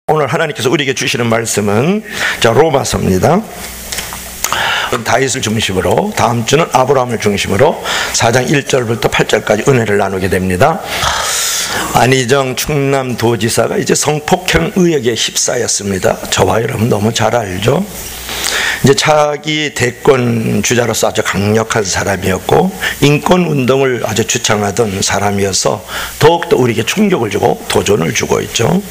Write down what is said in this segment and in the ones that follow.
오늘 하나님께서 우리에게 주시는 말씀은 로마서입니다. 다윗을 중심으로, 다음 주는 아브라함을 중심으로 4장 1절부터 8절까지 은혜를 나누게 됩니다. 안희정 충남도지사가 이제 성폭행 의혹에 휩싸였습니다. 저와 여러분 너무 잘 알죠? 이제 자기 대권 주자로서 아주 강력한 사람이었고 인권 운동을 아주 주창하던 사람이어서 더욱더 우리에게 충격을 주고 도전을 주고 있죠.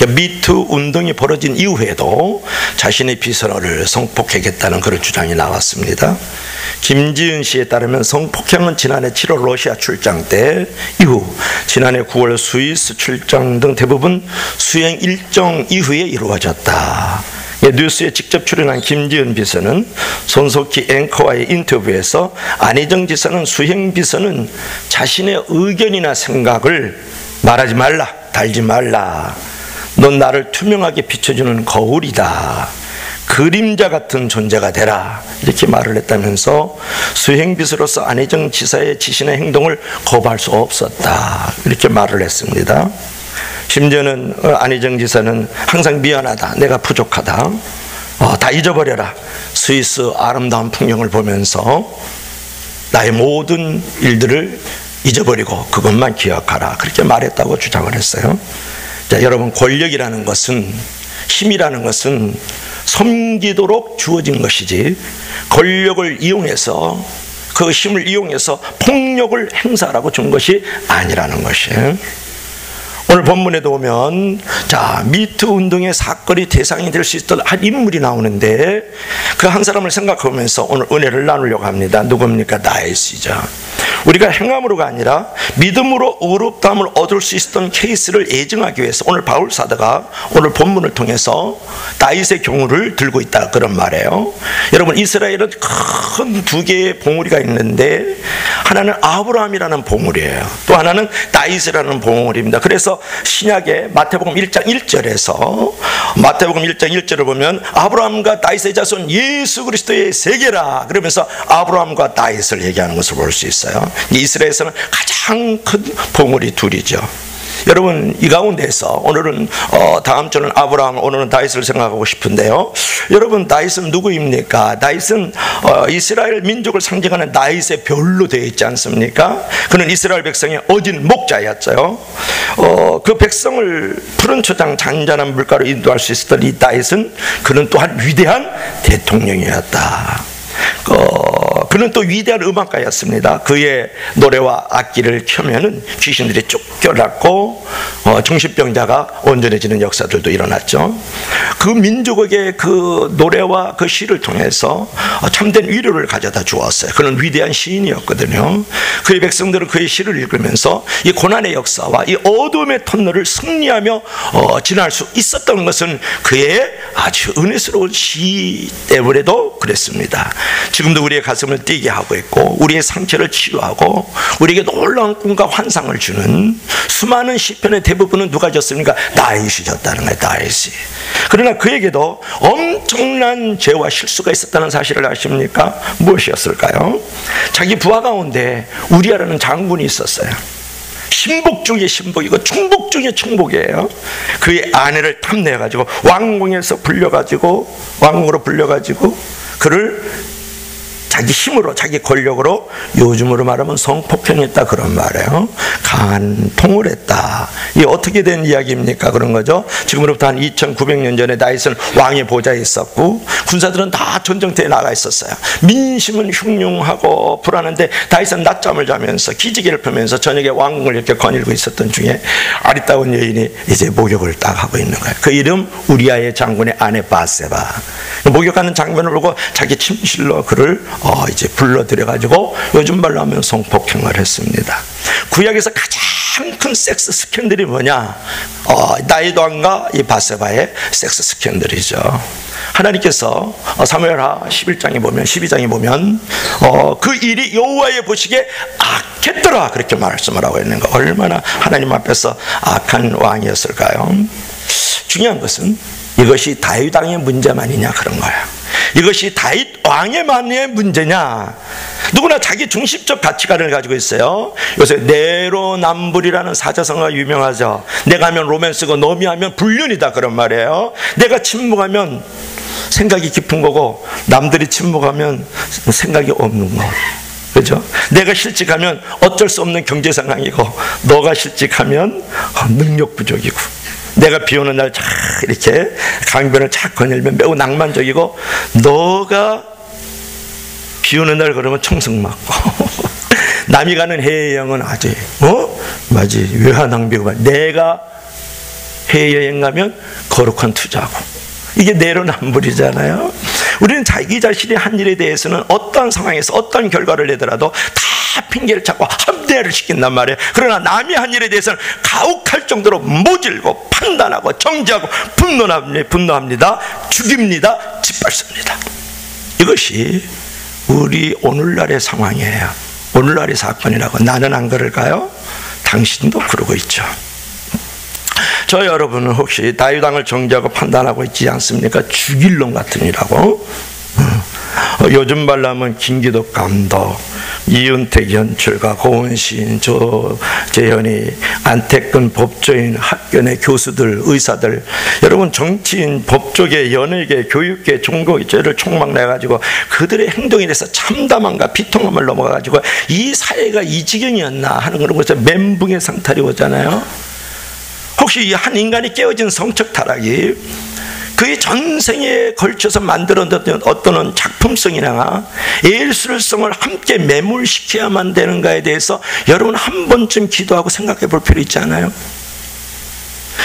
미투 운동이 벌어진 이후에도 자신의 비서를 성폭행했다는 그런 주장이 나왔습니다. 김지은 씨에 따르면 성폭행은 지난해 7월 러시아 출장 때 이후 지난해 9월 스위스 출장 등 대부분 수행 일정 이후에 이루어졌다. 뉴스에 직접 출연한 김지은 비서는 손석희 앵커와의 인터뷰에서 안희정 지사는 수행 비서는 자신의 의견이나 생각을 말하지 말라, 달지 말라. 넌 나를 투명하게 비춰주는 거울이다. 그림자 같은 존재가 되라. 이렇게 말을 했다면서 수행비서로서 안희정 지사의 지시나 행동을 거부할 수 없었다. 이렇게 말을 했습니다. 심지어는 안희정 지사는 항상 미안하다. 내가 부족하다. 다 잊어버려라. 스위스 아름다운 풍경을 보면서 나의 모든 일들을 잊어버리고 그것만 기억하라. 그렇게 말했다고 주장을 했어요. 자, 여러분, 권력이라는 것은, 힘이라는 것은 섬기도록 주어진 것이지 권력을 이용해서, 그 힘을 이용해서 폭력을 행사하라고 준 것이 아니라는 것이에요. 오늘 본문에도 보면 미투 운동의 사건이 대상이 될 수 있던 한 인물이 나오는데 그 한 사람을 생각하면서 오늘 은혜를 나누려고 합니다. 누굽니까? 다윗이죠. 우리가 행함으로가 아니라 믿음으로 의롭다함을 얻을 수 있었던 케이스를 예증하기 위해서 오늘 바울 사도가 오늘 본문을 통해서 다윗의 경우를 들고 있다, 그런 말이에요. 여러분, 이스라엘은 큰 두 개의 봉우리가 있는데 하나는 아브라함이라는 봉우리예요. 또 하나는 다윗이라는 봉우리입니다. 그래서 신약의 마태복음 1장 1절에서 마태복음 1장 1절을 보면 아브라함과 다윗의 자손 예수 그리스도의 세계라, 그러면서 아브라함과 다윗을 얘기하는 것을 볼 수 있어요. 이스라엘에서는 가장 큰 봉우리 둘이죠. 여러분, 이 가운데서 오늘은 다음 주는 아브라함, 오늘은 다윗을 생각하고 싶은데요. 여러분, 다윗은 누구입니까? 다윗은 이스라엘 민족을 상징하는 다윗의 별로 되어 있지 않습니까? 그는 이스라엘 백성의 어진 목자였죠. 그 백성을 푸른 초장 잔잔한 물가로 인도할 수 있었던 이 다윗은 그는 또한 위대한 대통령이었다. 그는 또 위대한 음악가였습니다. 그의 노래와 악기를 켜면은 귀신들이 쫓겨났고 정신병자가 온전해지는 역사들도 일어났죠. 그 민족에게 그 노래와 그 시를 통해서 참된 위로를 가져다 주었어요. 그는 위대한 시인이었거든요. 그의 백성들은 그의 시를 읽으면서 이 고난의 역사와 이 어둠의 터널을 승리하며 지날 수 있었던 것은 그의 아주 은혜스러운 시 때문에도 그랬습니다. 지금도 우리의 가슴을 뛰게 하고 있고 우리의 상처를 치유하고 우리에게 놀라운 꿈과 환상을 주는 수많은 시편의 대부분은 누가 졌습니까? 다윗이 졌다는 거예요. 다윗이. 그러나 그에게도 엄청난 죄와 실수가 있었다는 사실을 아십니까? 무엇이었을까요? 자기 부하 가운데 우리아라는 장군이 있었어요. 신복 중에 신복이고 충복 중에 충복이에요. 그의 아내를 탐내가지고 왕궁으로 불려가지고 그를 자기 힘으로, 자기 권력으로, 요즘으로 말하면 성폭행했다, 그런 말이에요. 간통을 했다. 이게 어떻게 된 이야기입니까? 그런 거죠. 지금으로부터 한 2900년 전에 다윗은 왕의 보좌에 있었고 군사들은 다 전쟁터에 나가 있었어요. 민심은 흉흉하고 불안한데 다윗은 낮잠을 자면서 기지개를 펴면서 저녁에 왕궁을 이렇게 거닐고 있었던 중에 아리따운 여인이 이제 목욕을 딱 하고 있는 거예요. 그 이름 우리아의 장군의 아내 바세바. 목욕하는 장면을 보고 자기 침실로 그를 이제 불러들여가지고 요즘 말로 하면 성폭행을 했습니다. 구약에서 가장 큰 섹스 스캔들이 뭐냐? 다윗 왕과 이 바세바의 섹스 스캔들이죠. 하나님께서 사무엘하 11장에 보면 12장에 보면 그 일이 여호와의 보시기에 악했더라, 그렇게 말씀을 하고 있는 거. 얼마나 하나님 앞에서 악한 왕이었을까요? 중요한 것은 이것이 다윗 왕의 문제만이냐, 그런 거야. 이것이 다윗 왕의만의 문제냐? 누구나 자기 중심적 가치관을 가지고 있어요. 요새 내로남불이라는 사자성어가 유명하죠. 내가 하면 로맨스고 너미 하면 불륜이다 그런 말이에요. 내가 침묵하면 생각이 깊은 거고 남들이 침묵하면 생각이 없는 거. 그죠? 내가 실직하면 어쩔 수 없는 경제 상황이고 너가 실직하면 능력 부족이고 내가 비 오는 날 착 이렇게 강변을 착 거닐면 매우 낭만적이고 너가 비 오는 날 그러면 청승 맞고 남이 가는 해외여행은 아주 맞지 외화낭비고 내가 해외여행 가면 거룩한 투자고 이게 내로남불이잖아요. 우리는 자기 자신이 한 일에 대해서는 어떠한 상황에서 어떤 결과를 내더라도 다 핑계를 찾고 합리화를 시킨단 말이에요. 그러나 남이 한 일에 대해서는 가혹할 정도로 모질고 판단하고 정죄하고 분노합니다. 죽입니다. 짓밟습니다. 이것이 우리 오늘날의 상황이에요. 오늘날의 사건이라고. 나는 안 그럴까요? 당신도 그러고 있죠. 저 여러분은 혹시 다윗왕을 정죄하고 판단하고 있지 않습니까? 죽일 놈 같으니라고. 요즘 말로 김기덕 감독, 이윤택 연출가, 고은신, 조재현이, 안택근 법조인, 학교내 교수들, 의사들, 여러분 정치인, 법조계, 연예계, 교육계, 종교계를 총망내가지고 그들의 행동에 대해서 참담함과 비통함을 넘어가가지고 이 사회가 이 지경이었나 하는 그런 것에서 멘붕의 상탈이 오잖아요. 혹시 이 한 인간이 깨어진 성적 타락이 그의 전생에 걸쳐서 만들어졌던 어떤 작품성이나 예술성을 함께 매몰시켜야만 되는가에 대해서 여러분 한 번쯤 기도하고 생각해 볼 필요 있지 않아요?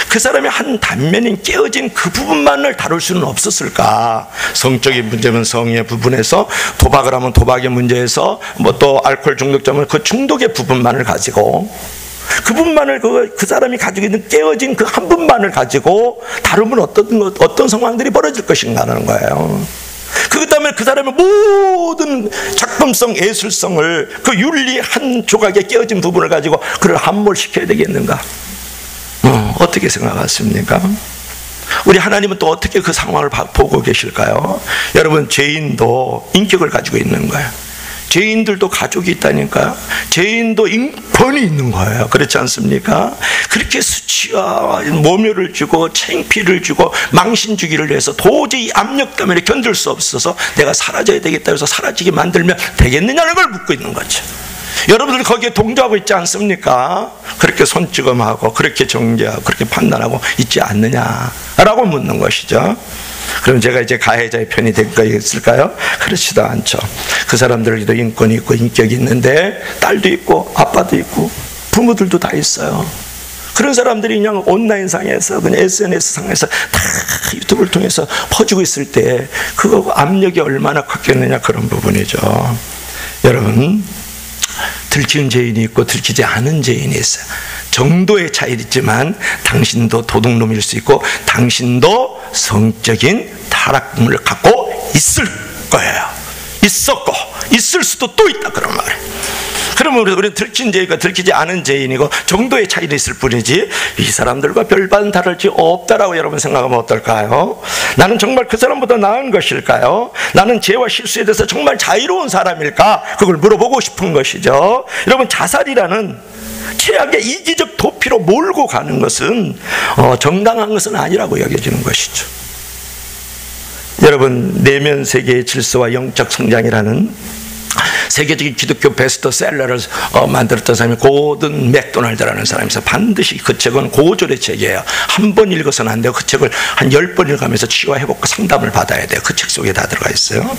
그 사람의 한 단면인 깨어진 그 부분만을 다룰 수는 없었을까? 성적인 문제면 성의 부분에서, 도박을 하면 도박의 문제에서, 또 알코올 중독자면 그 중독의 부분만을 가지고 그 부분만을 그 사람이 가지고 있는 깨어진 그 한 분만을 가지고 다루면 어떤 상황들이 벌어질 것인가 하는 거예요. 그것 때문에 그 사람의 모든 작품성, 예술성을 그 윤리 한 조각의 깨어진 부분을 가지고 그를 함몰시켜야 되겠는가? 어떻게 생각하십니까? 우리 하나님은 또 어떻게 그 상황을 보고 계실까요? 여러분, 죄인도 인격을 가지고 있는 거예요. 죄인들도 가족이 있다니까요. 죄인도 인권이 있는 거예요. 그렇지 않습니까? 그렇게 수치와 모멸을 주고 창피를 주고 망신 주기를 해서 도저히 압력 때문에 견딜 수 없어서 내가 사라져야 되겠다 해서 사라지게 만들면 되겠느냐는 걸 묻고 있는 거죠. 여러분들 거기에 동조하고 있지 않습니까? 그렇게 손찌검하고 그렇게 정죄하고 그렇게 판단하고 있지 않느냐라고 묻는 것이죠. 그럼 제가 이제 가해자의 편이 될 거 있을까요? 그렇지도 않죠. 그 사람들에게도 인권이 있고 인격이 있는데 딸도 있고 아빠도 있고 부모들도 다 있어요. 그런 사람들이 그냥 온라인상에서 그냥 SNS상에서 다 유튜브를 통해서 퍼지고 있을 때 그거 압력이 얼마나 컸겠느냐 그런 부분이죠. 여러분, 들키는 죄인이 있고 들키지 않은 죄인이 있어요. 정도의 차이는 있지만 당신도 도둑놈일 수 있고 당신도 성적인 타락을 갖고 있을 거예요. 있었고 있을 수도 또 있다 그런 말이에요. 그러면 우리는 들킨 죄인과 들키지 않은 죄인이고 정도의 차이는 있을 뿐이지 이 사람들과 별반 다를지 없다라고 여러분 생각하면 어떨까요? 나는 정말 그 사람보다 나은 것일까요? 나는 죄와 실수에 대해서 정말 자유로운 사람일까? 그걸 물어보고 싶은 것이죠. 여러분, 자살이라는 최악의 이기적 도피로 몰고 가는 것은 정당한 것은 아니라고 여겨지는 것이죠. 여러분, 내면 세계의 질서와 영적 성장이라는 세계적인 기독교 베스트셀러를 만들었던 사람이 고든 맥도날드라는 사람이서 반드시 그 책은 고졸의 책이에요. 한 번 읽어서는 안 돼요. 그 책을 한 10번 읽으면서 치유와 회복과 상담을 받아야 돼요. 그 책 속에 다 들어가 있어요.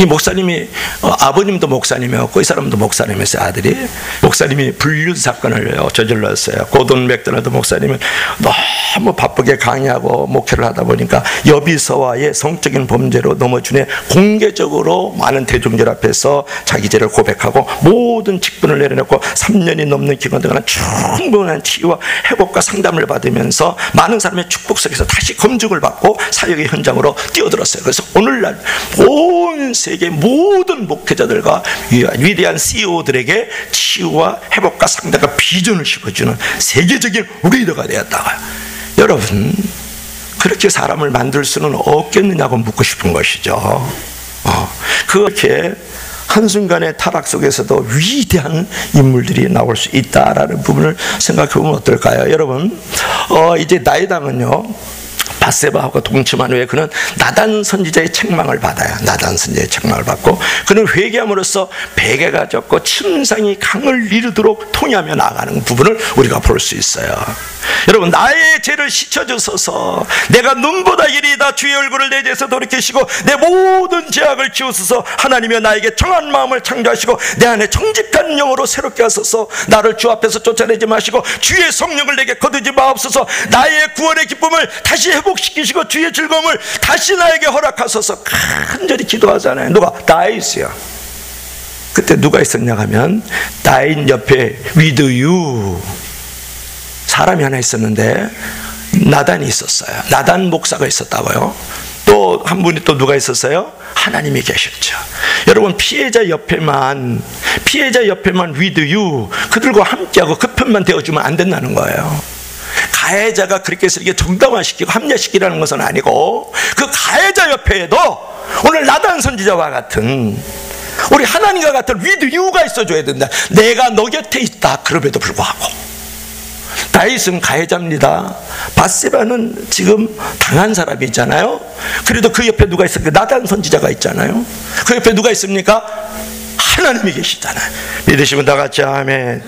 이 목사님이 아버님도 목사님이었고 이 사람도 목사님이었어요. 아들이 목사님이 불륜 사건을 저질렀어요. 고든 맥도날드 목사님은 너무 바쁘게 강의하고 목회를 하다 보니까 여비서와의 성적인 범죄로 넘어지네 공개적으로 많은 대중들 앞에서 자기 죄를 고백하고 모든 직분을 내려놓고 3년이 넘는 기간 동안 충분한 치유와 회복과 상담을 받으면서 많은 사람의 축복 속에서 다시 검증을 받고 사역의 현장으로 뛰어들었어요. 그래서 오늘날 온 세계 모든 목회자들과 위대한 CEO들에게 치유와 회복과 상담과 비전을 씹어주는 세계적인 리더가 되었다고요. 여러분, 그렇게 사람을 만들 수는 없겠느냐고 묻고 싶은 것이죠. 그렇게 한순간의 타락 속에서도 위대한 인물들이 나올 수 있다라는 부분을 생각해 보면 어떨까요? 여러분, 이제 나이당은요, 밧세바하고 동침한 후에 그는 나단 선지자의 책망을 받아요. 나단 선지자의 책망을 받고 그는 회개함으로써 베개가 졌고 침상이 강을 이루도록 통하며 나가는 부분을 우리가 볼 수 있어요. 여러분, 나의 죄를 씻어주소서. 내가 눈보다 이리다. 주의 얼굴을 내 죄에서 돌이키시고 내 모든 죄악을 지우소서. 하나님이여, 나에게 정한 마음을 창조하시고 내 안에 정직한 영으로 새롭게 하소서. 나를 주 앞에서 쫓아내지 마시고 주의 성령을 내게 거두지 마옵소서. 나의 구원의 기쁨을 다시 회복시키시고 주의 즐거움을 다시 나에게 허락하소서. 간절히 기도하잖아요. 누가? 다윗이요. 그때 누가 있었냐 하면 다윗 옆에 with you 사람이 하나 있었는데 나단이 있었어요. 나단 목사가 있었다고요. 또 한 분이 또 누가 있었어요? 하나님이 계셨죠. 여러분, 피해자 옆에만 with you, 그들과 함께하고 그 편만 되어주면 안 된다는 거예요. 가해자가 그렇게 해서 이게 정당화시키고 합리화시키라는 것은 아니고, 그 가해자 옆에도 오늘 나단 선지자와 같은, 우리 하나님과 같은 with you가 있어줘야 된다. 내가 너 곁에 있다. 그럼에도 불구하고 다윗은 가해자입니다. 밧세바는 지금 당한 사람이 있잖아요. 그래도 그 옆에 누가 있어요? 나단 선지자가 있잖아요. 그 옆에 누가 있습니까? 하나님이 계시잖아요. 믿으시면 다 같이 아멘.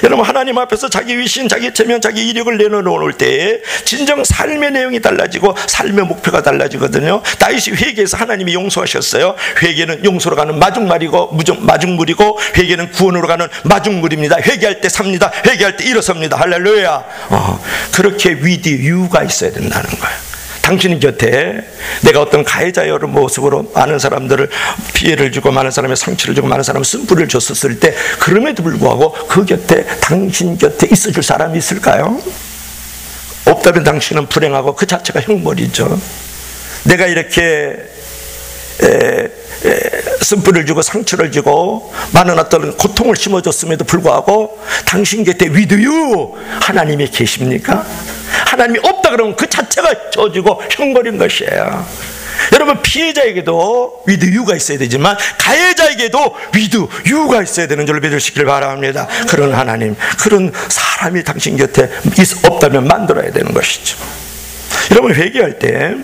여러분, 하나님 앞에서 자기 위신, 자기 체면, 자기 이력을 내놓을 때에 진정 삶의 내용이 달라지고 삶의 목표가 달라지거든요. 다윗이 회개해서 하나님이 용서하셨어요. 회개는 용서로 가는 마중물이고 회개는 구원으로 가는 마중물입니다. 회개할 때 삽니다. 회개할 때 일어섭니다. 할렐루야. 그렇게 with you가 있어야 된다는 거예요. 당신 곁에 내가 어떤 가해자의 모습으로 많은 사람들을 피해를 주고 많은 사람의 상처를 주고 많은 사람의 쓴뿌리를 줬었을 때, 그럼에도 불구하고 그 곁에, 당신 곁에 있어줄 사람이 있을까요? 없다면 당신은 불행하고 그 자체가 형벌이죠. 내가 이렇게 쓴뿌리를 주고 상처를 주고 많은 어떤 고통을 심어줬음에도 불구하고 당신 곁에 with you 하나님이 계십니까? 하나님이 없다 그러면 그 자체가 저주고 형벌인 것이에요. 여러분, 피해자에게도 with you가 있어야 되지만 가해자에게도 with you가 있어야 되는 줄로 믿으시길 바랍니다. 그런 하나님, 그런 사람이 당신 곁에 없다면 만들어야 되는 것이죠. 여러분, 회개할 때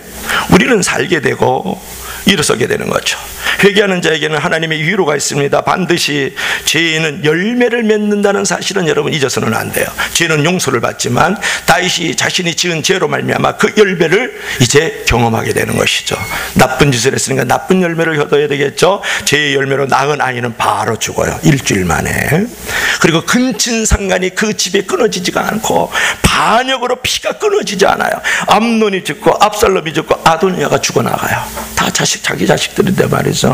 우리는 살게 되고 일어서게 되는 거죠. 회개하는 자에게는 하나님의 위로가 있습니다. 반드시 죄는 열매를 맺는다는 사실은 여러분 잊어서는 안 돼요. 죄는 용서를 받지만 다윗이 자신이 지은 죄로 말미암아 그 열매를 이제 경험하게 되는 것이죠. 나쁜 짓을 했으니까 나쁜 열매를 얻어야 되겠죠. 죄의 열매로 낳은 아이는 바로 죽어요. 일주일 만에. 그리고 근친상간이 그 집에 끊어지지가 않고 반역으로 피가 끊어지지 않아요. 암논이 죽고 압살롬이 죽고 아도니아가 죽어나가요. 다 자기 자식들인데 말이죠.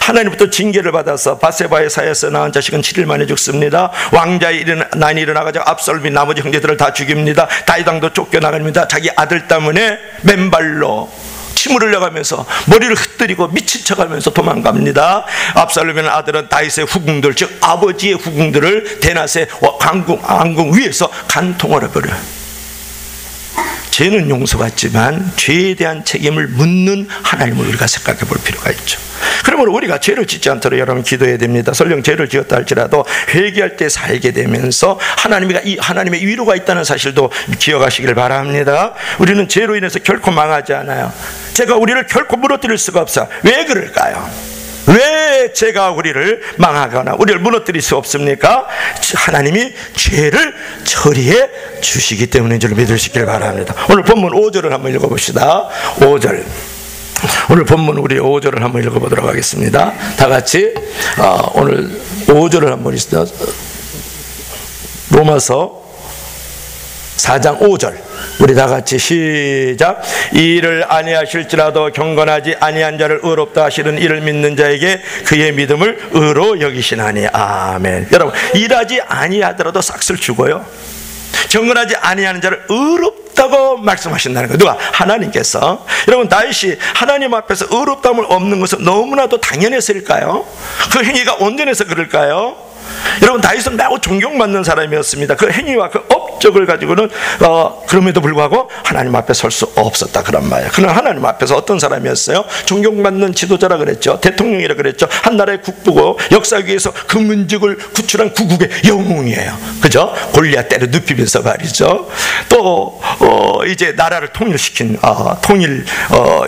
하나님부터 징계를 받아서 밧세바의 사에서 낳은 자식은 7일 만에 죽습니다. 왕자의 난이 일어나가지고 압살롬이 나머지 형제들을 다 죽입니다. 다윗 왕도 쫓겨나갑니다. 자기 아들 때문에 맨발로 침을 흘려가면서 머리를 흩뜨리고 미친 척하면서 도망갑니다. 압살롬의 아들은 다윗의 후궁들, 즉 아버지의 후궁들을 대낮에 왕궁 위에서 간통을 해버려요. 죄는 용서받지만 죄에 대한 책임을 묻는 하나님을 우리가 생각해 볼 필요가 있죠. 그러므로 우리가 죄를 짓지 않도록 여러분 기도해야 됩니다. 설령 죄를 지었다 할지라도 회개할 때 살게 되면서 하나님의 위로가 있다는 사실도 기억하시길 바랍니다. 우리는 죄로 인해서 결코 망하지 않아요. 죄가 우리를 결코 무너뜨릴 수가 없어요. 왜 그럴까요? 왜 죄가 우리를 망하거나 우리를 무너뜨릴 수 없습니까? 하나님이 죄를 처리해 주시기 때문인 줄 믿으시길 바랍니다. 오늘 본문 5절을 한번 읽어봅시다. 5절. 오늘 본문 우리 5절을 한번 읽어보도록 하겠습니다. 다 같이 오늘 5절을 한번 읽습니다. 로마서 4장 5절. 우리 다 같이 시작. 이 일을 아니하실지라도 경건하지 아니한 자를 의롭다 하시는 이를 믿는 자에게 그의 믿음을 의로 여기시나니. 아멘. 여러분, 일하지 아니하더라도 싹쓸 주고요, 경건하지 아니하는 자를 의롭다고 말씀하신다는 거예요. 누가? 하나님께서. 여러분, 다윗이 하나님 앞에서 의롭다함을 없는 것은 너무나도 당연해서일까요? 그 행위가 온전해서 그럴까요? 여러분, 다윗은 매우 존경받는 사람이었습니다. 그 행위와 그 업적을 가지고는 그럼에도 불구하고 하나님 앞에 설 수 없었다 그런 말이에요. 그는 하나님 앞에서 어떤 사람이었어요? 존경받는 지도자라 그랬죠. 대통령이라 그랬죠. 한 나라의 국부고 역사 위에서 그 민족을 구출한 구국의 영웅이에요. 그죠? 골리앗 때려 눕히면서 말이죠. 또 이제 나라를 통일시킨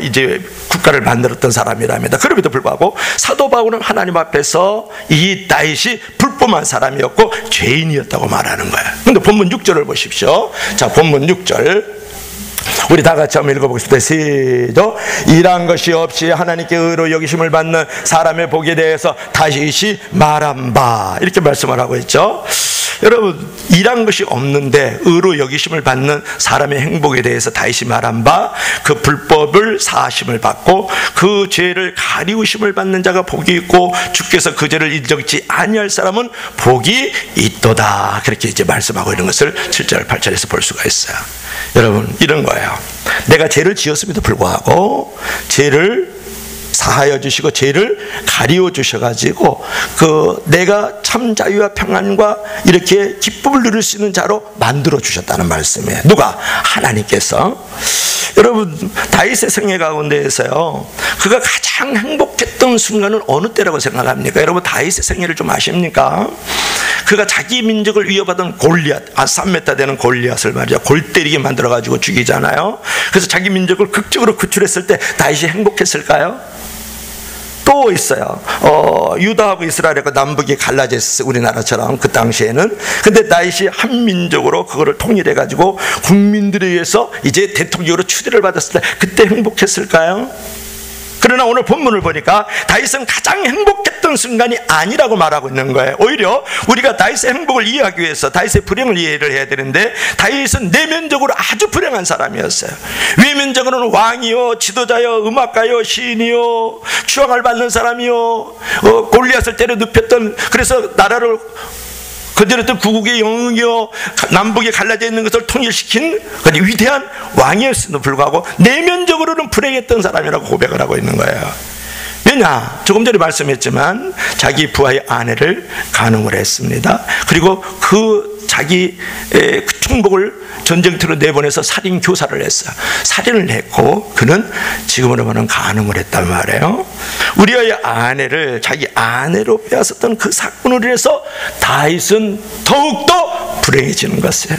이제 국가를 만들었던 사람이랍니다. 그럼에도 불구하고 사도 바울은 하나님 앞에서 이 다윗이 불법한 사람이었고 죄인이었다고 말하는 거예요. 근데 본문 6절을 보십시오. 자, 본문 6절 우리 다 같이 한번 읽어보겠습니다. 시작. 일한 것이 없이 하나님께 의로 여기심을 받는 사람의 복에 대해서 다윗이 말한 바, 이렇게 말씀을 하고 있죠. 여러분, 일한 것이 없는데 의로 여기심을 받는 사람의 행복에 대해서 다윗이 말한 바, 그 불법을 사하심을 받고 그 죄를 가리우심을 받는 자가 복이 있고 주께서 그 죄를 인정치 아니할 사람은 복이 있도다. 그렇게 이제 말씀하고 있는 것을 7절 8절에서 볼 수가 있어요. 여러분, 이런 거예요. 내가 죄를 지었음에도 불구하고 죄를 사하여 주시고 죄를 가리워 주셔가지고 내가 참 자유와 평안과 이렇게 기쁨을 누릴 수 있는 자로 만들어 주셨다는 말씀이에요. 누가? 하나님께서. 여러분, 다윗의 생애 가운데에서요, 그가 가장 행복했던 순간은 어느 때라고 생각합니까? 여러분, 다윗의 생애를 좀 아십니까? 그가 자기 민족을 위협하던 골리앗, 3m 되는 골리앗을 말이죠, 골 때리게 만들어가지고 죽이잖아요. 그래서 자기 민족을 극적으로 구출했을 때 다윗이 행복했을까요? 또 있어요. 유다하고 이스라엘하고 남북이 갈라져 있었어요. 우리나라처럼 그 당시에는. 근데 다윗이 한 민족으로 그거를 통일해 가지고 국민들에 의해서 이제 대통령으로 추대를 받았을 때 그때 행복했을까요? 그러나 오늘 본문을 보니까 다윗은 가장 행복했던 순간이 아니라고 말하고 있는 거예요. 오히려 우리가 다윗의 행복을 이해하기 위해서 다윗의 불행을 이해를 해야 되는데, 다윗은 내면적으로 아주 불행한 사람이었어요. 외면적으로는 왕이요, 지도자요, 음악가요, 시인이요, 추앙을 받는 사람이요, 골리앗을 때려 눕혔던, 그래서 나라를 그들었던 구국의 영웅이요, 남북에 갈라져 있는 것을 통일시킨 위대한 왕이었음에도 불구하고 내면적으로는 불행했던 사람이라고 고백을 하고 있는 거예요. 왜냐? 조금 전에 말씀했지만 자기 부하의 아내를 간음을 했습니다. 그리고 그 자기 총복을 전쟁터로 내보내서 살인 교사를 했어요. 살인을 했고 그는 지금으로 보면 간음을 했단 말이에요. 우리아의 아내를 자기 아내로 빼앗았던 그 사건으로 인해서 다윗은 더욱더 불행해지는 것이에요.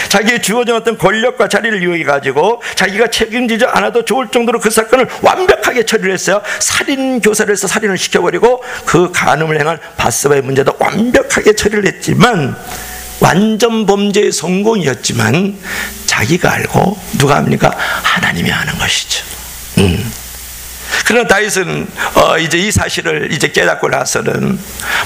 자기의 주어진 어떤 권력과 자리를 이용해 가지고 자기가 책임지지 않아도 좋을 정도로 그 사건을 완벽하게 처리를 했어요. 살인 교사를 해서 살인을 시켜버리고 그 간음을 행한 밧세바의 문제도 완벽하게 처리를 했지만, 완전 범죄의 성공이었지만 자기가 알고 누가 합니까? 하나님이 아는 것이죠. 그러나 다윗은 이제 이 사실을 이제 깨닫고 나서는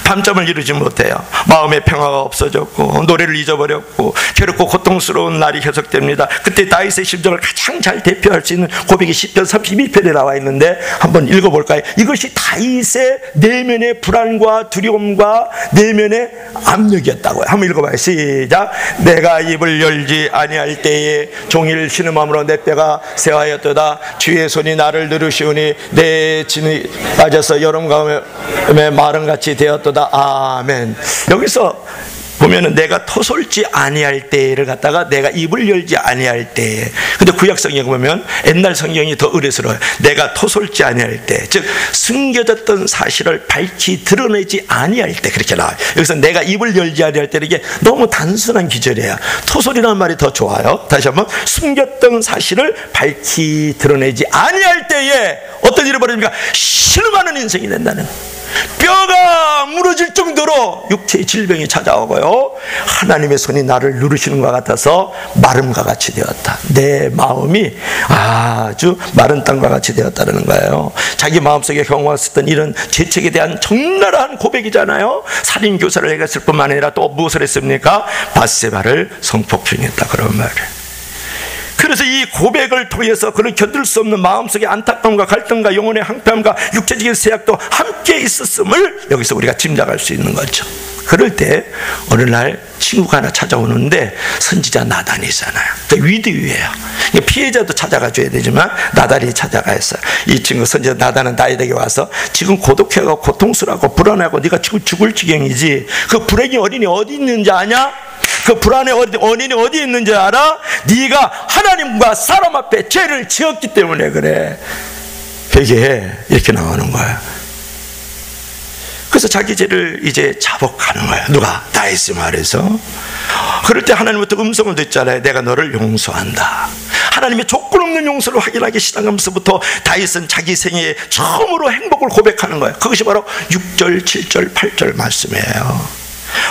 밤잠을 이루지 못해요. 마음의 평화가 없어졌고 노래를 잊어버렸고 괴롭고 고통스러운 날이 계속됩니다. 그때 다윗의 심정을 가장 잘 대표할 수 있는 고백이 시편 32편에 나와 있는데 한번 읽어볼까요? 이것이 다윗의 내면의 불안과 두려움과 내면의 압력이었다고요. 한번 읽어봐요. 시작. 내가 입을 열지 아니할 때에 종일 신음함으로 내 뼈가 새하였도다. 주의 손이 나를 누르시오니 내 진이 빠져서 여름 가음에 마른같이 되었도다. 아멘. 여기서 보면은 내가 토솔지 아니할 때를 갖다가 내가 입을 열지 아니할 때. 근데 구약 성경에 보면 옛날 성경이 더 의뢰스러워요. 내가 토솔지 아니할 때, 즉 숨겨졌던 사실을 밝히 드러내지 아니할 때, 그렇게 나와요. 여기서 내가 입을 열지 아니할 때, 이게 너무 단순한 기절이에요. 토솔이라는 말이 더 좋아요. 다시 한번, 숨겼던 사실을 밝히 드러내지 아니할 때에 어떤 일이 벌어집니까? 신음하는 인생이 된다는 거예요. 뼈가 무너질 정도로 육체의 질병이 찾아오고요, 하나님의 손이 나를 누르시는 것 같아서 마름과 같이 되었다. 내 마음이 아주 마른 땅과 같이 되었다는 거예요. 자기 마음속에 경험했었던 이런 죄책에 대한 적나라한 고백이잖아요. 살인교사를 해갔을 뿐만 아니라 또 무엇을 했습니까? 밧세바를 성폭행했다, 그런 말이에요. 그래서 이 고백을 통해서 그를 견딜 수 없는 마음속의 안타까움과 갈등과 영혼의 항폐함과 육체적인 제약도 함께 있었음을 여기서 우리가 짐작할 수 있는 거죠. 그럴 때 어느 날 친구가 하나 찾아오는데 선지자 나단이잖아요. 위드위예요. 피해자도 찾아가 줘야 되지만 나단이 찾아가 있어요. 이 친구 선지자 나단은 다윗에게 와서 지금 고독해하고 고통스러워하고 불안하고 네가 지금 죽을 지경이지, 그 불행의 어린이 어디 있는지 아냐? 그 불안의 원인이 어디 있는지 알아? 네가 하나님과 사람 앞에 죄를 지었기 때문에 그래. 회개해. 이렇게 나오는 거야. 그래서 자기 죄를 이제 자복하는 거야. 누가? 다윗이 말해서. 그럴 때 하나님부터 음성을 듣잖아요. 내가 너를 용서한다. 하나님의 조건 없는 용서를 확인하기 시작하면서부터 다윗은 자기 생애에 처음으로 행복을 고백하는 거예요. 그것이 바로 6절, 7절, 8절 말씀이에요.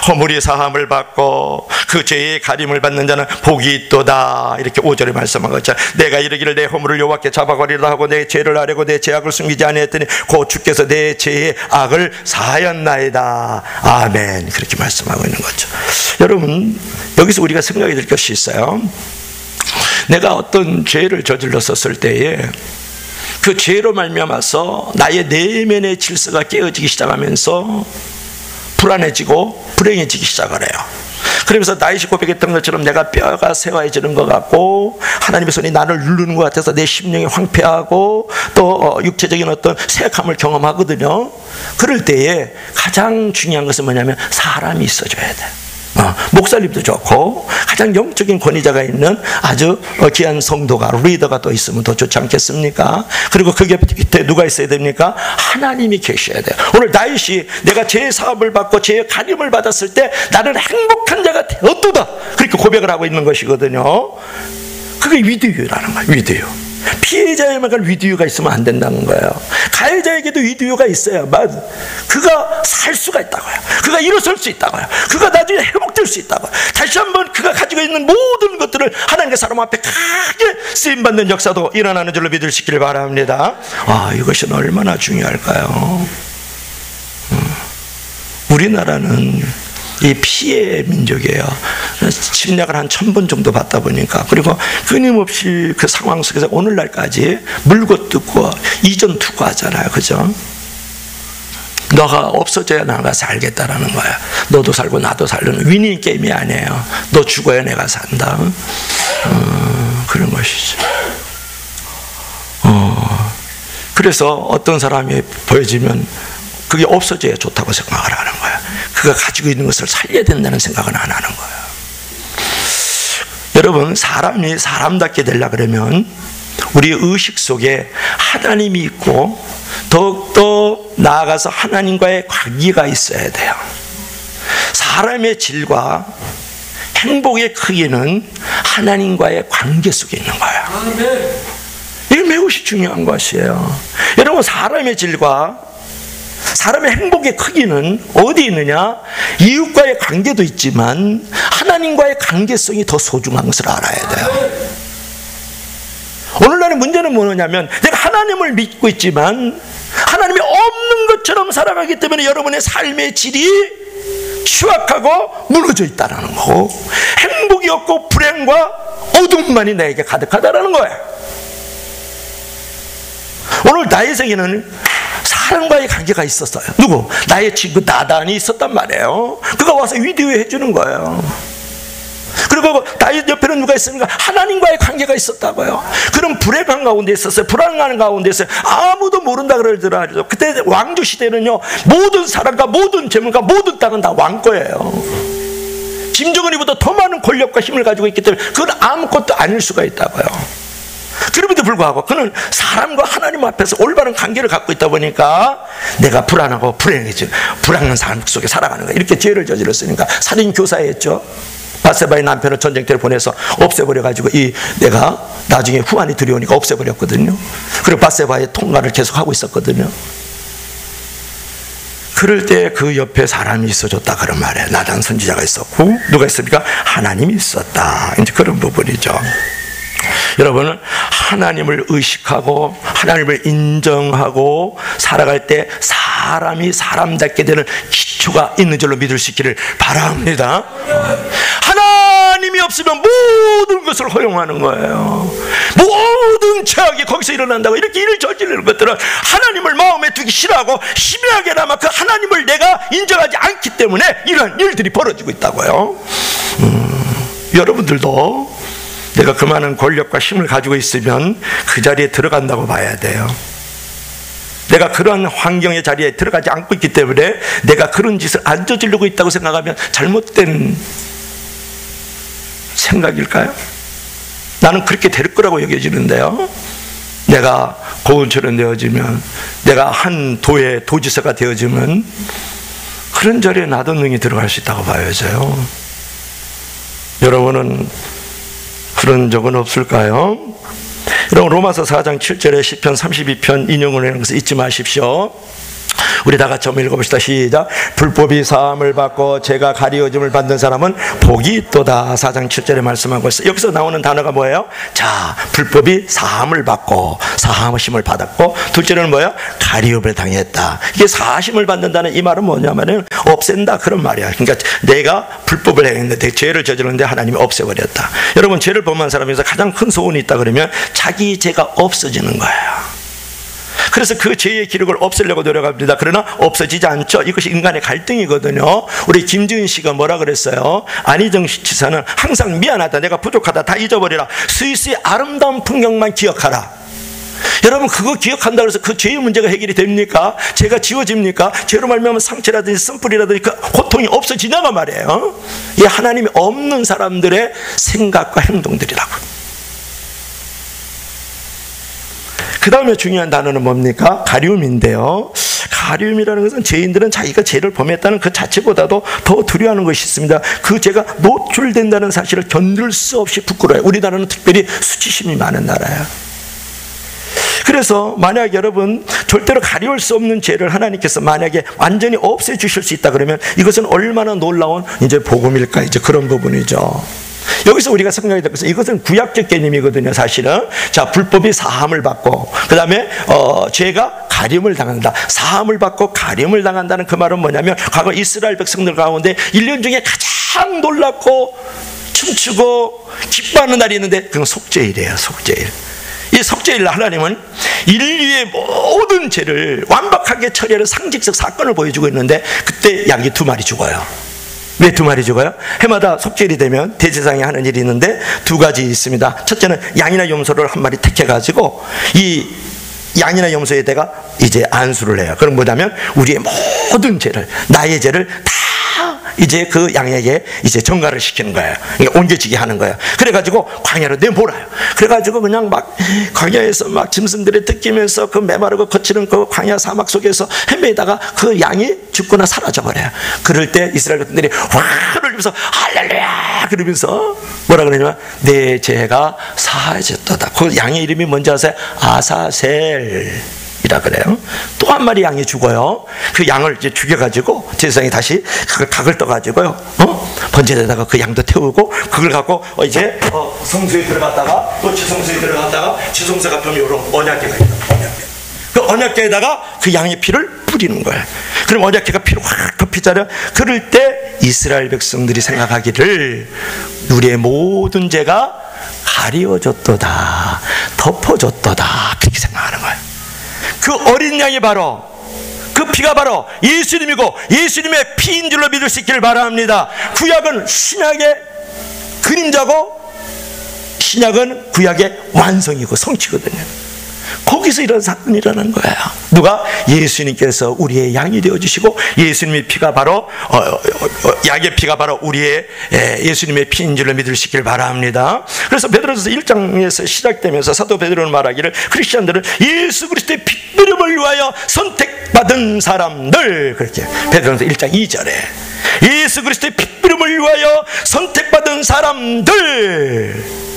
허물이 사함을 받고 그 죄의 가림을 받는 자는 복이 있도다. 이렇게 5절에 말씀한 거죠. 내가 이르기를 내 허물을 여호와께 잡아가리라 하고 내 죄를 아뢰고 내 죄악을 숨기지 아니했더니 곧 주께서 내 죄의 악을 사하였나이다. 아멘. 그렇게 말씀하고 있는 거죠. 여러분, 여기서 우리가 생각이 될 것이 있어요. 내가 어떤 죄를 저질렀었을 때에 그 죄로 말미암아서 나의 내면의 질서가 깨어지기 시작하면서 불안해지고 불행해지기 시작을 해요. 그러면서 다윗이 고백했던 것처럼 내가 뼈가 새와해지는 것 같고 하나님의 손이 나를 누르는 것 같아서 내 심령이 황폐하고 또 육체적인 어떤 쇠약함을 경험하거든요. 그럴 때에 가장 중요한 것은 뭐냐면 사람이 있어줘야 돼. 목사님도 좋고 가장 영적인 권위자가 있는 아주 귀한 성도가, 리더가 또 있으면 더 좋지 않겠습니까? 그리고 그 곁에 누가 있어야 됩니까? 하나님이 계셔야 돼요. 오늘 다윗이 내가 죄의 사함을 받고 죄의 가림을 받았을 때 나는 행복한 자가 되었도다, 그렇게 고백을 하고 있는 것이거든요. 그게 위드유라는 거예요. 위드유. 피해자에만 위드유가 있으면 안 된다는 거예요. 가해자에게도 위드유가 있어야 그가 살 수가 있다고요. 그가 일어설 수 있다고요. 그가 나중에 회복될 수 있다고요. 다시 한번 그가 가지고 있는 모든 것들을 하나님과 사람 앞에 크게 쓰임받는 역사도 일어나는 줄로 믿을 수 있기를 바랍니다. 이것은 얼마나 중요할까요? 우리나라는 이 피해 민족이에요. 침략을 한 1000번 정도 받다 보니까, 그리고 끊임없이 그 상황 속에서 오늘날까지 물고 뜯고 이전 투구하잖아요. 그죠? 너가 없어져야 나가 살겠다라는 거야. 너도 살고 나도 살려는 위닝 게임이 아니에요. 너 죽어야 내가 산다. 그런 것이죠. 그래서 어떤 사람이 보여지면 그게 없어져야 좋다고 생각을 하는 거야. 그가 가지고 있는 것을 살려야 된다는 생각은 안 하는 거예요. 여러분, 사람이 사람답게 되려고 그러면 우리의 의식 속에 하나님이 있고 더욱더 나아가서 하나님과의 관계가 있어야 돼요. 사람의 질과 행복의 크기는 하나님과의 관계 속에 있는 거예요. 이게 매우 중요한 것이에요. 여러분, 사람의 질과 사람의 행복의 크기는 어디 있느냐? 이웃과의 관계도 있지만 하나님과의 관계성이 더 소중한 것을 알아야 돼요. 오늘날의 문제는 뭐냐면 내가 하나님을 믿고 있지만 하나님이 없는 것처럼 살아가기 때문에 여러분의 삶의 질이 추악하고 무너져 있다는 거고, 행복이 없고 불행과 어둠만이 나에게 가득하다는 거예요. 오늘 다윗에게는 사람과의 관계가 있었어요. 누구? 나의 친구 나단이 있었단 말이에요. 그가 와서 위로해 주는 거예요. 그리고 다윗 옆에는 누가 있습니까? 하나님과의 관계가 있었다고요. 그럼 불행한 가운데 있었어요. 불안한 가운데 있어요. 아무도 모른다 그러더라도 그때 왕조 시대는요, 모든 사람과 모든 재물과 모든 땅은 다 왕 거예요. 김정은이보다 더 많은 권력과 힘을 가지고 있기 때문에 그건 아무것도 아닐 수가 있다고요. 그럼에도 불구하고 그는 사람과 하나님 앞에서 올바른 관계를 갖고 있다 보니까 내가 불안하고 불행해진 불안한 삶 속에 살아가는 거야. 이렇게 죄를 저질렀으니까 살인 교사였죠. 바세바의 남편을 전쟁터에 보내서 없애버려가지고 내가 나중에 후환이 들여오니까 없애버렸거든요. 그리고 바세바의 통과를 계속하고 있었거든요. 그럴 때 그 옆에 사람이 있어줬다 그런 말이에요. 나단 선지자가 있었고 누가 있습니까? 하나님이 있었다. 이제 그런 부분이죠. 여러분은 하나님을 의식하고 하나님을 인정하고 살아갈 때 사람이 사람답게 되는 기초가 있는 줄로 믿을 수 있기를 바랍니다. 하나님이 없으면 모든 것을 허용하는 거예요. 모든 죄악이 거기서 일어난다고. 이렇게 일을 저지르는 것들은 하나님을 마음에 두기 싫어하고 희미하게나마 그 하나님을 내가 인정하지 않기 때문에 이런 일들이 벌어지고 있다고요. 여러분들도 내가 그 많은 권력과 힘을 가지고 있으면 그 자리에 들어간다고 봐야 돼요. 내가 그러한 환경의 자리에 들어가지 않고 있기 때문에 내가 그런 짓을 안 저지르고 있다고 생각하면 잘못된 생각일까요? 나는 그렇게 될 거라고 여겨지는데요. 내가 고은처럼 되어지면, 내가 한 도의 도지사가 되어지면 그런 자리에 나도 능히 들어갈 수 있다고 봐야죠. 여러분은 그런 적은 없을까요? 여러분, 로마서 4장 7절에 시편 32편 인용을 하는 것을 잊지 마십시오. 우리 다 같이 한번 읽어봅시다. 시작. 불법이 사함을 받고 죄가 가리워짐을 받는 사람은 복이 있도다. 4장 7절에 말씀하고 있어요. 여기서 나오는 단어가 뭐예요? 자, 불법이 사함을 받고, 사함을 받았고, 둘째는 뭐예요? 가리움을 당했다. 이게 사함을 받는다는 이 말은 뭐냐면은 없앤다, 그런 말이야. 그러니까 내가 불법을 행했는데, 죄를 저질렀는데 하나님이 없애버렸다. 여러분, 죄를 범한 사람에서 가장 큰 소원이 있다 그러면 자기 죄가 없어지는 거예요. 그래서 그 죄의 기록을 없애려고 노력합니다. 그러나 없어지지 않죠. 이것이 인간의 갈등이거든요. 우리 김지은 씨가 뭐라 그랬어요? 안희정 지사는 항상 미안하다, 내가 부족하다, 다 잊어버리라, 스위스의 아름다운 풍경만 기억하라. 여러분, 그거 기억한다 그래서 그 죄의 문제가 해결이 됩니까? 죄가 지워집니까? 죄로 말미암아 상처라든지 쓴뿌리라든지 그 고통이 없어지냐가 말이에요. 이 하나님이 없는 사람들의 생각과 행동들이라고. 그 다음에 중요한 단어는 뭡니까? 가리움인데요. 가리움이라는 것은 죄인들은 자기가 죄를 범했다는 그 자체보다도 더 두려워하는 것이 있습니다. 그 죄가 노출된다는 사실을 견딜 수 없이 부끄러워요. 우리나라는 특별히 수치심이 많은 나라예요. 그래서 만약 여러분 절대로 가려울 수 없는 죄를 하나님께서 만약에 완전히 없애주실 수 있다 그러면 이것은 얼마나 놀라운 이제 복음일까, 이제 그런 부분이죠. 여기서 우리가 생각해야 될 것은 이것은 구약적 개념이거든요, 사실은. 자, 불법이 사함을 받고, 그 다음에 죄가 가림을 당한다. 사함을 받고 가림을 당한다는 그 말은 뭐냐면, 과거 이스라엘 백성들 가운데 1년 중에 가장 놀랍고 춤추고 기뻐하는 날이 있는데 그건 속죄일이에요. 속죄일. 이 속죄일 하나님은 인류의 모든 죄를 완벽하게 처리하는 상징적 사건을 보여주고 있는데, 그때 양이 2마리 죽어요. 왜 2마리 죽어요? 해마다 속죄일이 되면 대제사장이 하는 일이 있는데 2가지 있습니다. 첫째는 양이나 염소를 1마리 택해가지고 이 양이나 염소에다가 이제 안수를 해요. 그럼 뭐냐면 우리의 모든 죄를, 나의 죄를 다 이제 그 양에게 이제 전가를 시키는 거예요. 그러니까 옮겨지게 하는 거예요. 그래가지고 광야로 내몰아요. 그래가지고 그냥 막 광야에서 막 짐승들이 뜯기면서 그 메마르고 거치는 그 광야 사막 속에서 헤매다가 그 양이 죽거나 사라져버려요. 그럴 때 이스라엘 백성들이 와 그러면서 할렐루야 그러면서 뭐라 그러냐면 내 죄가 사해졌도다. 그 양의 이름이 뭔지 아세요? 아사셀 이라 그래요. 또 1마리 양이 죽어요. 그 양을 이제 죽여가지고 제사장이 다시 그 각을 떠가지고요, 번제에다가 그 양도 태우고, 그걸 갖고 이제 성소에 들어갔다가 또 지성소에 들어갔다가 지성소 같으면 이런 언약궤가 있다. 언약궤. 그 언약궤에다가 그 양의 피를 뿌리는 거예요. 그럼 언약궤가 피를 확 덮이잖아요. 그럴 때 이스라엘 백성들이 생각하기를 우리의 모든 죄가 가리워졌도다, 덮어졌도다, 그렇게 생각하는 거예요. 그 어린 양이 바로, 그 피가 바로 예수님이고 예수님의 피인 줄로 믿을 수 있기를 바랍니다. 구약은 신약의 그림자고 신약은 구약의 완성이고 성취거든요. 거기서 이런 사건이 일어난 거예요. 누가? 예수님께서 우리의 양이 되어주시고 예수님의 피가 바로 양의 피가 바로 우리의 예수님의 피인 줄로 믿을 수 있기를 바랍니다. 그래서 베드로전서 1장에서 시작되면서 사도 베드로는 말하기를 크리스천들은 예수 그리스도의 핏부름을 위하여 선택받은 사람들, 그렇게 베드로전서 1장 2절에 예수 그리스도의 핏부름을 위하여 선택받은 사람들.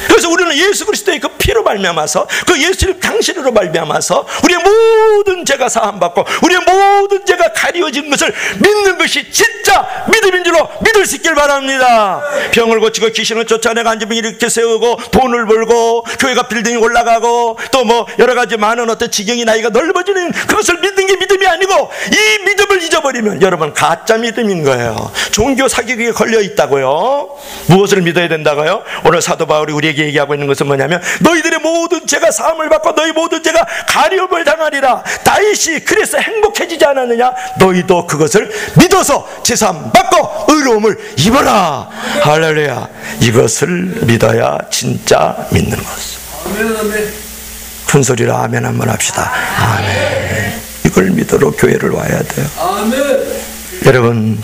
그래서 우리는 예수 그리스도의 그 피로 말미암아서, 그 예수님 당신으로 말미암아서 우리의 모든 죄가 사함받고 우리의 모든 죄가 가리워진 것을 믿는 것이 진짜 믿음인 줄로 믿을 수 있길 바랍니다. 병을 고치고 귀신을 쫓아내고 안전병 일으켜 세우고 돈을 벌고 교회가 빌딩이 올라가고 또 뭐 여러 가지 많은 어떤 지경이 나이가 넓어지는 그것을 믿는 게 믿음이 아니고, 이 믿음을 잊어버리면 여러분 가짜 믿음인 거예요. 종교 사기극에 걸려 있다고요. 무엇을 믿어야 된다고요? 오늘 사도 바울이 우리에게 얘기하고 있는 것은 뭐냐면, 너희들의 모든 죄가 사함을 받고 너희 모든 죄가 가리움을 당하리라. 다윗이 그래서 행복해지지 않았느냐? 너희도 그것을 믿어서 제사함 받고 의로움을 입어라. 할렐루야. 이것을 믿어야 진짜 믿는 것. 아멘, 아멘. 큰 소리로 아멘 한번 합시다. 아멘. 이걸 믿으러 교회를 와야 돼요. 아멘. 여러분,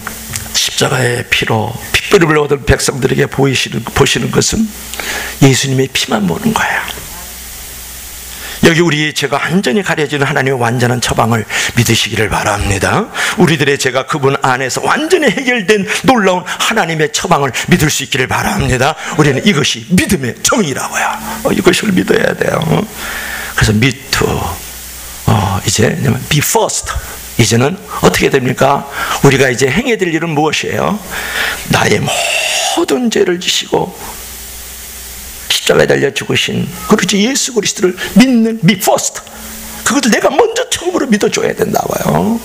십자가의 피로 특별히 얻은 백성들에게 보시는 것은 예수님의 피만 보는 거예요. 여기 우리의 죄가 완전히 가려지는 하나님의 완전한 처방을 믿으시기를 바랍니다. 우리들의 죄가 그분 안에서 완전히 해결된 놀라운 하나님의 처방을 믿을 수 있기를 바랍니다. 우리는 이것이 믿음의 정의라고요. 이것을 믿어야 돼요. 그래서 me too. 이제 be first. 이제는 어떻게 됩니까? 우리가 이제 행해야 될 일은 무엇이에요? 나의 모든 죄를 지시고 십자가에 달려 죽으신 그렇지 예수 그리스도를 믿는 me first. 그것을 내가 먼저 처음으로 믿어줘야 된다고요.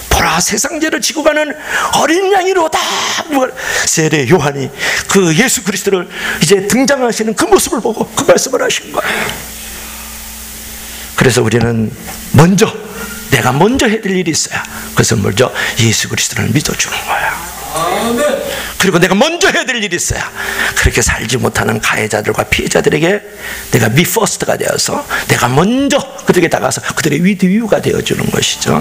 보라, 세상 죄를 지고 가는 어린 양이로다. 세례 요한이 그 예수 그리스도를 이제 등장하시는 그 모습을 보고 그 말씀을 하신 거예요. 그래서 우리는 내가 먼저 해야 될 일이 있어요. 그것은 먼저 예수 그리스도를 믿어주는 거예요. 그리고 내가 먼저 해야 될 일이 있어요. 그렇게 살지 못하는 가해자들과 피해자들에게 내가 me first가 되어서 내가 먼저 그들에게 다가가서 그들의 with you가 되어주는 것이죠.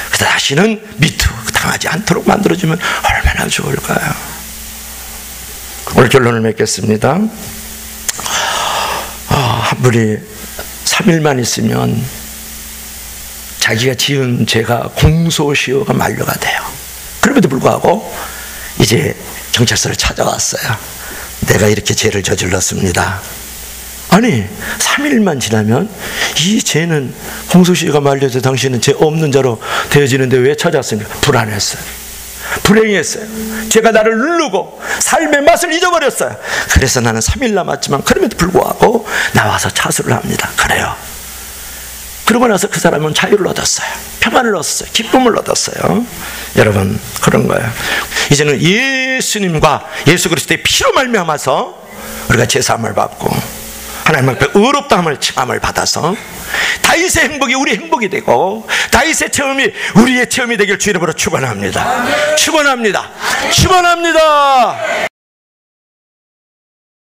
그래서 다시는 me too 당하지 않도록 만들어주면 얼마나 좋을까요? 오늘 결론을 맺겠습니다. 한 분이 3일만 있으면 자기가 지은 죄가 공소시효가 만료가 돼요. 그럼에도 불구하고 이제 경찰서를 찾아왔어요. 내가 이렇게 죄를 저질렀습니다. 아니 3일만 지나면 이 죄는 공소시효가 만료돼서 당신은 죄 없는 자로 되어지는데 왜 찾아왔습니까? 불안했어요. 불행했어요. 죄가 나를 누르고 삶의 맛을 잊어버렸어요. 그래서 나는 3일 남았지만 그럼에도 불구하고 나와서 차수를 합니다. 그래요. 그러고 나서 그 사람은 자유를 얻었어요. 평안을 얻었어요. 기쁨을 얻었어요. 여러분 그런 거예요. 이제는 예수님과 예수 그리스도의 피로 말미암아서 우리가 제사함을 받고 하나님 앞에 의롭다함을 칭함을 받아서 다윗의 행복이 우리 행복이 되고 다윗의 체험이 우리의 체험이 되길 주 이름으로 축원합니다. 축원합니다. 축원합니다.